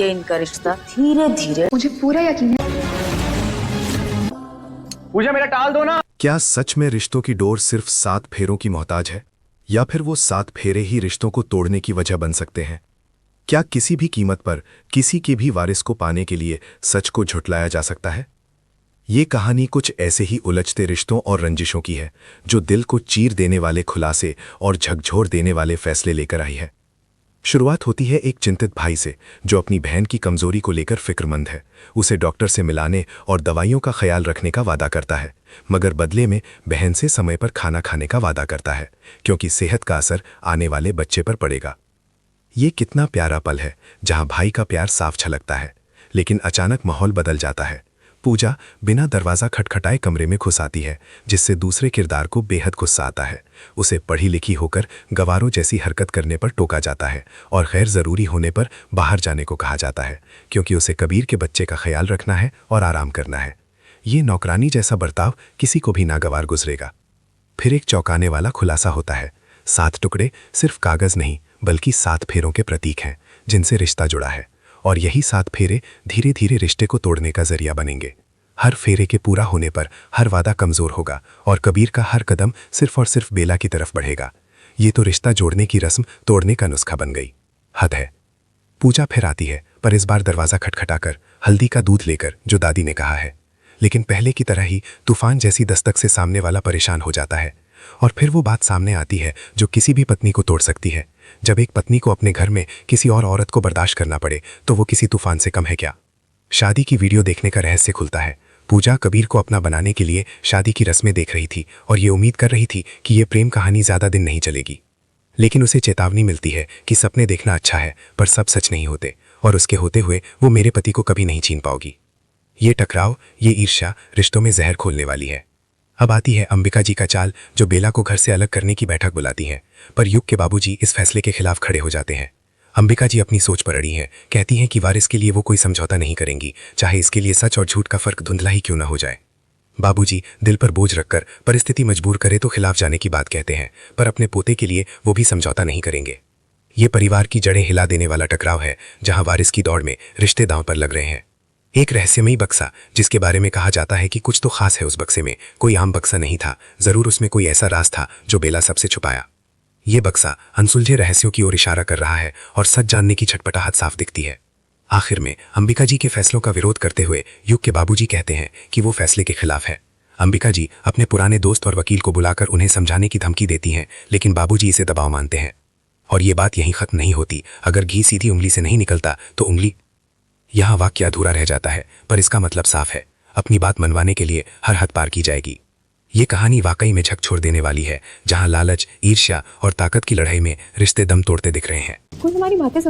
ये इनका रिश्ता धीरे धीरे। मुझे पूरा यकीन है। पूजा मेरा टाल दो ना। क्या सच में रिश्तों की डोर सिर्फ 7 फेरों की मोहताज है, या फिर वो 7 फेरे ही रिश्तों को तोड़ने की वजह बन सकते हैं? क्या किसी भी कीमत पर किसी के भी वारिस को पाने के लिए सच को झुठलाया जा सकता है? ये कहानी कुछ ऐसे ही उलझते रिश्तों और रंजिशों की है, जो दिल को चीर देने वाले खुलासे और झकझोर देने वाले फैसले लेकर आई है। शुरुआत होती है एक चिंतित भाई से, जो अपनी बहन की कमजोरी को लेकर फिक्रमंद है। उसे डॉक्टर से मिलाने और दवाइयों का ख्याल रखने का वादा करता है, मगर बदले में बहन से समय पर खाना खाने का वादा करता है, क्योंकि सेहत का असर आने वाले बच्चे पर पड़ेगा। ये कितना प्यारा पल है, जहां भाई का प्यार साफ छलकता है, लेकिन अचानक माहौल बदल जाता है। पूजा बिना दरवाज़ा खटखटाए कमरे में घुस आती है, जिससे दूसरे किरदार को बेहद गुस्सा आता है। उसे पढ़ी लिखी होकर गवारों जैसी हरकत करने पर टोका जाता है और गैर ज़रूरी होने पर बाहर जाने को कहा जाता है, क्योंकि उसे कबीर के बच्चे का ख्याल रखना है और आराम करना है। ये नौकरानी जैसा बर्ताव किसी को भी नागवार गुजरेगा। फिर एक चौंकाने वाला खुलासा होता है। 7 टुकड़े सिर्फ कागज़ नहीं, बल्कि 7 फेरों के प्रतीक हैं, जिनसे रिश्ता जुड़ा है, और यही 7 फेरे धीरे धीरे रिश्ते को तोड़ने का जरिया बनेंगे। हर फेरे के पूरा होने पर हर वादा कमज़ोर होगा और कबीर का हर कदम सिर्फ और सिर्फ बेला की तरफ बढ़ेगा। ये तो रिश्ता जोड़ने की रस्म तोड़ने का नुस्खा बन गई। हद है। पूजा फिर आती है, पर इस बार दरवाज़ा खटखटाकर हल्दी का दूध लेकर, जो दादी ने कहा है। लेकिन पहले की तरह ही तूफान जैसी दस्तक से सामने वाला परेशान हो जाता है। और फिर वो बात सामने आती है जो किसी भी पत्नी को तोड़ सकती है। जब एक पत्नी को अपने घर में किसी और औरत को बर्दाश्त करना पड़े, तो वो किसी तूफान से कम है क्या? शादी की वीडियो देखने का रहस्य खुलता है। पूजा कबीर को अपना बनाने के लिए शादी की रस्में देख रही थी और ये उम्मीद कर रही थी कि ये प्रेम कहानी ज़्यादा दिन नहीं चलेगी। लेकिन उसे चेतावनी मिलती है कि सपने देखना अच्छा है, पर सब सच नहीं होते, और उसके होते हुए वो मेरे पति को कभी नहीं छीन पाओगी। ये टकराव, ये ईर्ष्या रिश्तों में जहर खोलने वाली है। अब आती है अंबिका जी का चाल, जो बेला को घर से अलग करने की बैठक बुलाती हैं, पर युग के बाबूजी इस फैसले के खिलाफ खड़े हो जाते हैं। अंबिका जी अपनी सोच पर अड़ी हैं, कहती हैं कि वारिस के लिए वो कोई समझौता नहीं करेंगी, चाहे इसके लिए सच और झूठ का फर्क धुंधला ही क्यों ना हो जाए। बाबूजी दिल पर बोझ रखकर परिस्थिति मजबूर करे तो खिलाफ जाने की बात कहते हैं, पर अपने पोते के लिए वो भी समझौता नहीं करेंगे। ये परिवार की जड़ें हिला देने वाला टकराव है, जहां वारिस की दौड़ में रिश्ते दांव पर लग रहे हैं। एक रहस्यमयी बक्सा, जिसके बारे में कहा जाता है कि कुछ तो खास है उस बक्से में, कोई आम बक्सा नहीं था, जरूर उसमें कोई ऐसा राज था जो बेला सबसे छुपाया। ये बक्सा अनसुलझे रहस्यों की ओर इशारा कर रहा है और सच जानने की छटपटाहट साफ दिखती है। आखिर में अंबिका जी के फैसलों का विरोध करते हुए युग के बाबूजी कहते हैं कि वो फैसले के खिलाफ है। अंबिका जी अपने पुराने दोस्त और वकील को बुलाकर उन्हें समझाने की धमकी देती हैं, लेकिन बाबूजी इसे दबाव मानते हैं। और ये बात यहीं खत्म नहीं होती। अगर घी सीधी उंगली से नहीं निकलता तो उंगली। यहाँ वाक्य अधूरा रह जाता है, पर इसका मतलब साफ है, अपनी बात मनवाने के लिए हर हद पार की जाएगी। ये कहानी वाकई में झकझोर देने वाली है, जहां लालच, ईर्ष्या और ताकत की लड़ाई में रिश्ते दम तोड़ते दिख रहे हैं। कोई हमारी बातें